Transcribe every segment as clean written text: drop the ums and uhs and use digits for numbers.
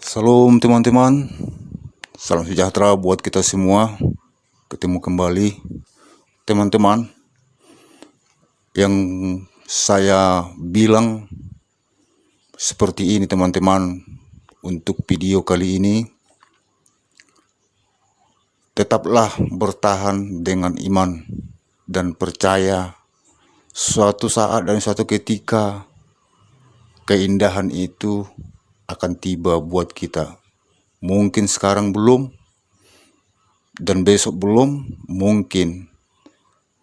Salam teman-teman, salam sejahtera buat kita semua. Ketemu kembali teman-teman. Yang saya bilang seperti ini teman-teman, untuk video kali ini, tetaplah bertahan dengan iman dan percaya suatu saat dan suatu ketika keindahan itu akan tiba buat kita. Mungkin sekarang belum, dan besok belum, mungkin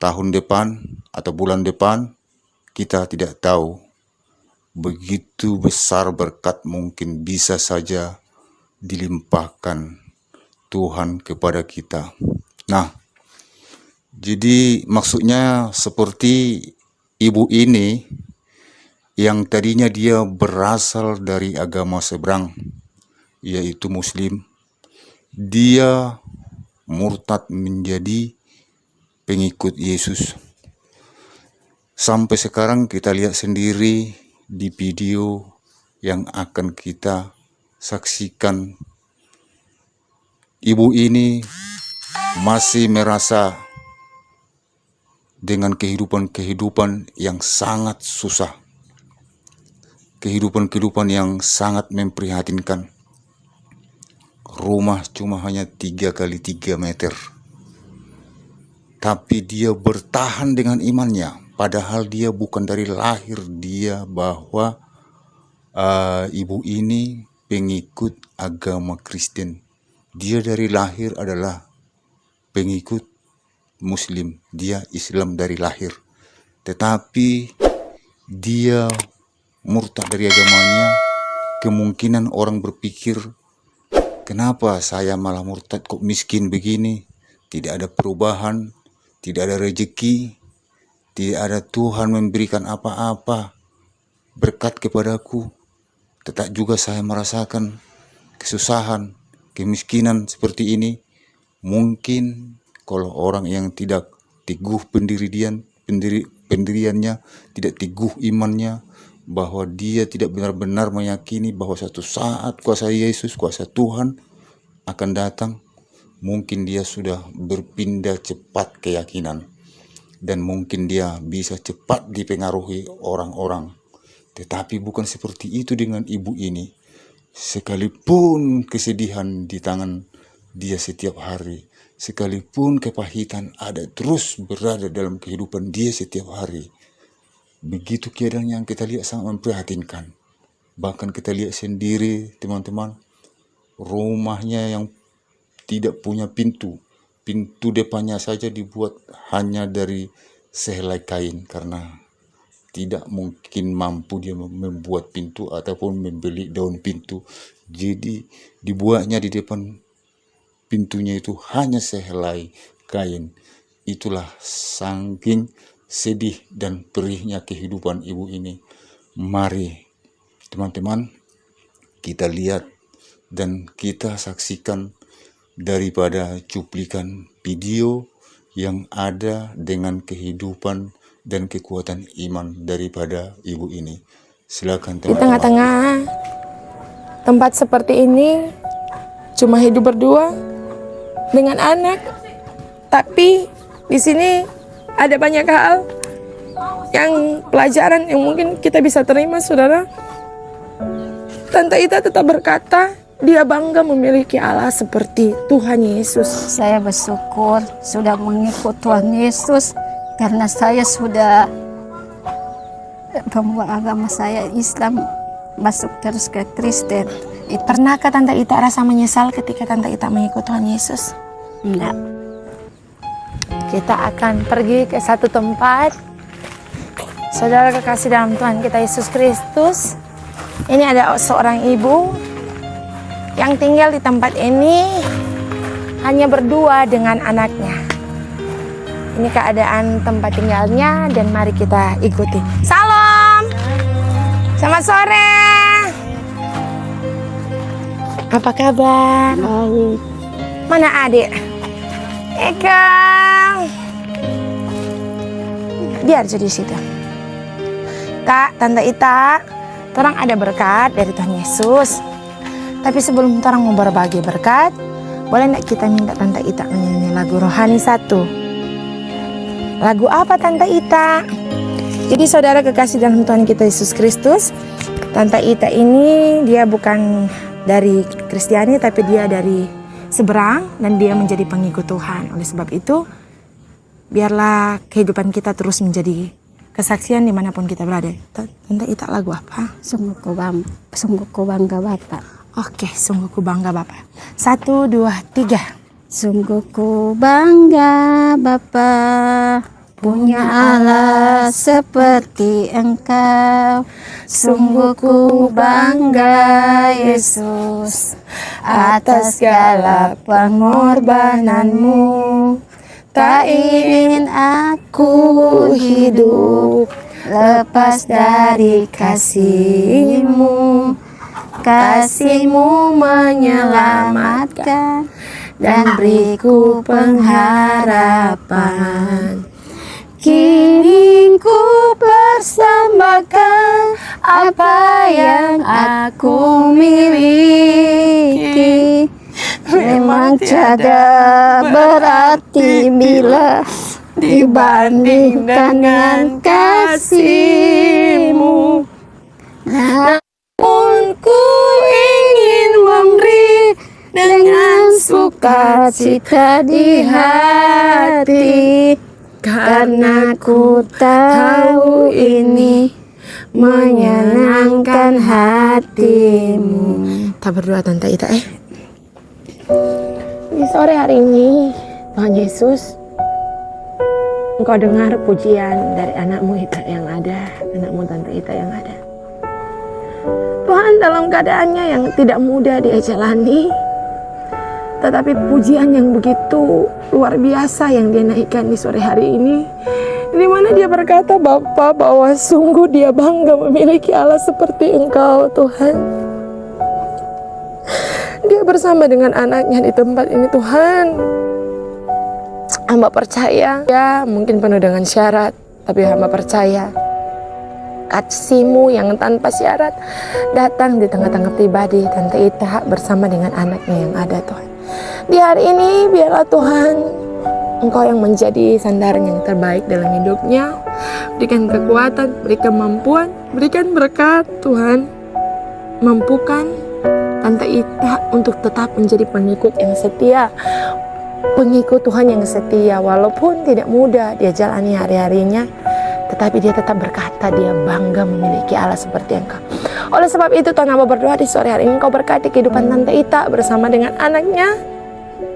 tahun depan atau bulan depan, kita tidak tahu. Begitu besar berkat mungkin bisa saja dilimpahkan Tuhan kepada kita. Nah, jadi maksudnya seperti ibu ini yang tadinya dia berasal dari agama seberang, yaitu Muslim. Dia murtad menjadi pengikut Yesus. Sampai sekarang kita lihat sendiri di video yang akan kita saksikan, ibu ini masih merasa dengan kehidupan yang sangat susah, kehidupan yang sangat memprihatinkan. Rumah cuma hanya 3x3 meter, tapi dia bertahan dengan imannya. Padahal dia bukan dari lahir dia bahwa ibu ini pengikut agama Kristen. Dia dari lahir adalah pengikut Muslim, dia Islam dari lahir. Tetapi dia murtad dari agamanya. Kemungkinan orang berpikir, kenapa saya malah murtad, kok miskin begini, tidak ada perubahan, tidak ada rezeki, tidak ada Tuhan memberikan apa-apa berkat kepadaku. Tetap juga saya merasakan kesusahan, kemiskinan seperti ini. Mungkin kalau orang yang tidak teguh pendiriannya, tidak teguh imannya, bahwa dia tidak benar-benar meyakini bahwa suatu saat kuasa Yesus, kuasa Tuhan akan datang, mungkin dia sudah berpindah cepat keyakinan, dan mungkin dia bisa cepat dipengaruhi orang-orang. Tetapi bukan seperti itu dengan ibu ini. Sekalipun kesedihan di tangan dia setiap hari, sekalipun kepahitan ada terus berada dalam kehidupan dia setiap hari, begitu keadaan yang kita lihat sangat memprihatinkan. Bahkan kita lihat sendiri teman-teman, rumahnya yang tidak punya pintu depannya saja dibuat hanya dari sehelai kain, karena tidak mungkin mampu dia membuat pintu ataupun membeli daun pintu. Jadi dibuatnya di depan pintunya itu hanya sehelai kain. Itulah saking sedih dan perihnya kehidupan ibu ini. Mari teman-teman kita lihat dan kita saksikan daripada cuplikan video yang ada dengan kehidupan dan kekuatan iman daripada ibu ini. Silakan teman-teman. Di tengah-tengah tempat seperti ini cuma hidup berdua dengan anak, tapi di sini ada banyak hal yang pelajaran yang mungkin kita bisa terima, saudara. Tante Ita tetap berkata dia bangga memiliki Allah seperti Tuhan Yesus. Saya bersyukur sudah mengikut Tuhan Yesus karena saya sudah membawa agama saya Islam masuk terus ke Kristen. Pernahkah Tante Ita rasa menyesal ketika Tante Ita mengikut Tuhan Yesus? Enggak. Kita akan pergi ke satu tempat. Saudara kekasih dalam Tuhan kita Yesus Kristus, ini ada seorang ibu yang tinggal di tempat ini hanya berdua dengan anaknya. Ini keadaan tempat tinggalnya dan mari kita ikuti. Salam, selamat sore. Apa kabar? Baik. Mana adik? Eka. Biar jadi situ. Kak, Tante Ita, orang ada berkat dari Tuhan Yesus. Tapi sebelum orang mau berbagi berkat, boleh enggak kita minta Tante Ita menyanyi lagu rohani satu? Lagu apa Tante Ita? Jadi saudara kekasih dalam Tuhan kita Yesus Kristus, Tante Ita ini dia bukan dari Kristiani tapi dia dari seberang dan dia menjadi pengikut Tuhan. Oleh sebab itu, biarlah kehidupan kita terus menjadi kesaksian dimanapun kita berada. Tante Ita lagu apa? Sungguh ku bangga Bapak. Oke, sungguh ku bangga Bapak. 1, 2, 3. Sungguh ku bangga Bapa, punya Allah seperti Engkau. Sungguh ku bangga Yesus, atas segala pengorbananmu. Tak ingin aku hidup lepas dari kasih-Mu. Kasih-Mu menyelamatkan dan beriku pengharapan. Kini ku persembahkan apa yang aku miliki. Memang tiada berarti bila dibandingkan dengan kasih-Mu. Namun ku ingin memberi dengan sukacita di hati, karena ku tahu ini menyenangkan hati-Mu. Kita berdoa Tante Ita Di sore hari ini Tuhan Yesus, Engkau dengar pujian dari anak-Mu Ita yang ada, anak-Mu Tante Ita yang ada. Tuhan, dalam keadaannya yang tidak mudah dia jalani, tetapi pujian yang begitu luar biasa yang dia naikkan di sore hari ini, di mana dia berkata Bapa bahwa sungguh dia bangga memiliki Allah seperti Engkau Tuhan. Dia bersama dengan anaknya di tempat ini Tuhan. Hamba percaya, ya mungkin penuh dengan syarat, tapi hamba percaya kasih-Mu yang tanpa syarat datang di tengah-tengah pribadi Tante Ita bersama dengan anaknya yang ada Tuhan. Di hari ini biarlah Tuhan Engkau yang menjadi sandaran yang terbaik dalam hidupnya. Berikan kekuatan, beri kemampuan, berikan berkat Tuhan. Mampukan Tante Ita untuk tetap menjadi pengikut yang setia, pengikut Tuhan yang setia, walaupun tidak mudah dia jalani hari-harinya, tetapi dia tetap berkata dia bangga memiliki Allah seperti Engkau. Oleh sebab itu Tuhan, hamba berdoa di sore hari ini Engkau berkati kehidupan Tante Ita bersama dengan anaknya.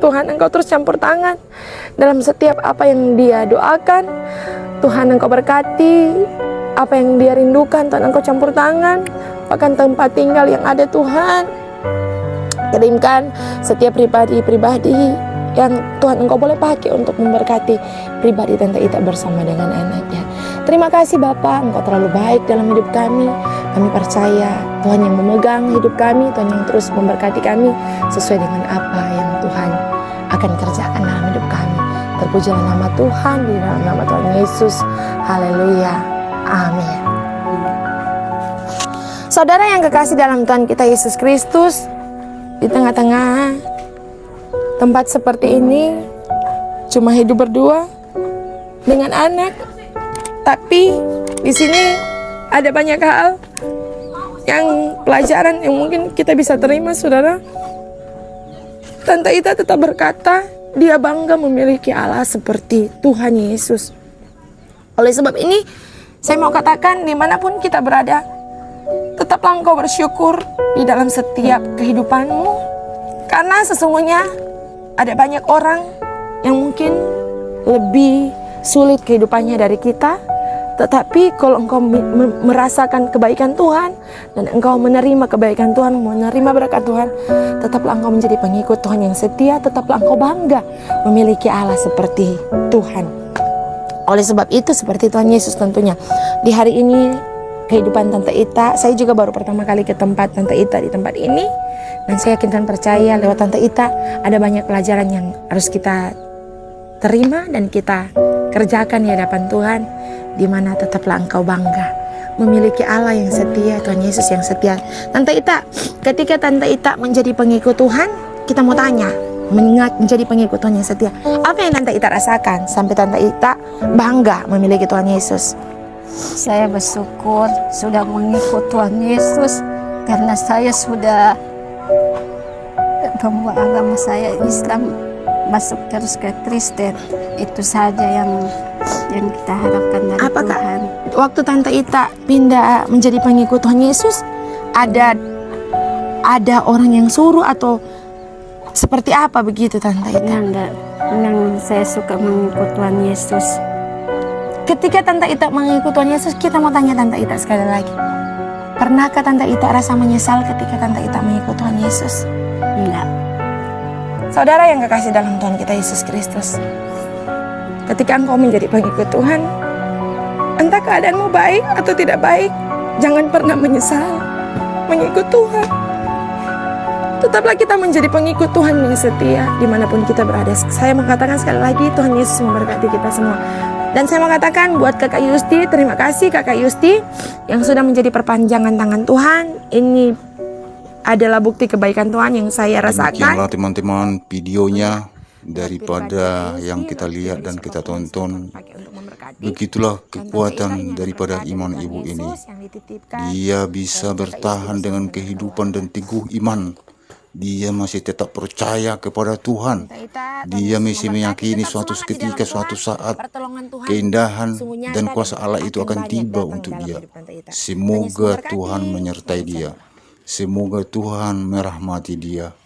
Tuhan, Engkau terus campur tangan dalam setiap apa yang dia doakan. Tuhan, Engkau berkati apa yang dia rindukan. Tuhan, Engkau campur tangan, bahkan tempat tinggal yang ada Tuhan. Kirimkan setiap pribadi-pribadi yang Tuhan Engkau boleh pakai untuk memberkati pribadi Tante Ita bersama dengan anaknya. Terima kasih Bapa, Engkau terlalu baik dalam hidup kami. Kami percaya Tuhan yang memegang hidup kami, Tuhan yang terus memberkati kami sesuai dengan apa yang Tuhan akan kerjakan dalam hidup kami. Terpujilah nama Tuhan di dalam nama Tuhan Yesus. Haleluya. Amin. Saudara yang kekasih dalam Tuhan kita Yesus Kristus, di tengah-tengah tempat seperti ini cuma hidup berdua dengan anak, tapi di sini ada banyak hal yang pelajaran yang mungkin kita bisa terima, saudara. Tante Ita tetap berkata dia bangga memiliki Allah seperti Tuhan Yesus. Oleh sebab ini saya mau katakan dimanapun kita berada, tetaplah engkau bersyukur di dalam setiap kehidupanmu, karena sesungguhnya ada banyak orang yang mungkin lebih sulit kehidupannya dari kita. Tetapi kalau engkau merasakan kebaikan Tuhan dan engkau menerima kebaikan Tuhan, menerima berkat Tuhan, tetaplah engkau menjadi pengikut Tuhan yang setia, tetaplah engkau bangga memiliki Allah seperti Tuhan. Oleh sebab itu, seperti Tuhan Yesus tentunya, di hari ini kehidupan Tante Ita, saya juga baru pertama kali ke tempat Tante Ita di tempat ini, dan saya yakin dan percaya lewat Tante Ita ada banyak pelajaran yang harus kita terima dan kita kerjakan di hadapan Tuhan, di mana tetaplah engkau bangga memiliki Allah yang setia, Tuhan Yesus yang setia. Tante Ita ketika Tante Ita menjadi pengikut Tuhan, kita mau tanya, menjadi pengikut Tuhan yang setia, apa yang Tante Ita rasakan sampai Tante Ita bangga memiliki Tuhan Yesus? Saya bersyukur sudah mengikut Tuhan Yesus karena saya sudah membawa agama saya Islam masuk terus ke Kristen. Itu saja yang kita harapkan dari Apakah Tuhan. waktu Tante Ita pindah menjadi pengikut Tuhan Yesus, ada orang yang suruh atau seperti apa begitu Tante Ita? Enggak, yang saya suka mengikut Tuhan Yesus. Ketika Tante Ita mengikut Tuhan Yesus, kita mau tanya Tante Ita sekali lagi. Pernahkah Tante Ita rasa menyesal ketika Tante Ita mengikut Tuhan Yesus? Enggak. Saudara yang kekasih dalam Tuhan kita Yesus Kristus, ketika engkau menjadi pengikut Tuhan, entah keadaanmu baik atau tidak baik, jangan pernah menyesal mengikut Tuhan. Tetaplah kita menjadi pengikut Tuhan yang setia dimanapun kita berada. Saya mengatakan sekali lagi, Tuhan Yesus memberkati kita semua. Dan saya mengatakan buat Kakak Yusti, terima kasih Kakak Yusti yang sudah menjadi perpanjangan tangan Tuhan. Ini adalah bukti kebaikan Tuhan yang saya rasakan. Demikianlah teman-teman videonya daripada yang kita lihat dan kita tonton. Begitulah kekuatan daripada iman ibu ini. Dia bisa bertahan dengan kehidupan dan teguh iman. Dia masih tetap percaya kepada Tuhan. Dia masih meyakini suatu ketika, suatu saat keindahan dan kuasa Allah itu akan tiba untuk dia. Semoga Tuhan menyertai dia. Semoga Tuhan merahmati dia.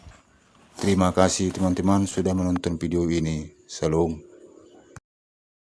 Terima kasih teman-teman sudah menonton video ini. Salam.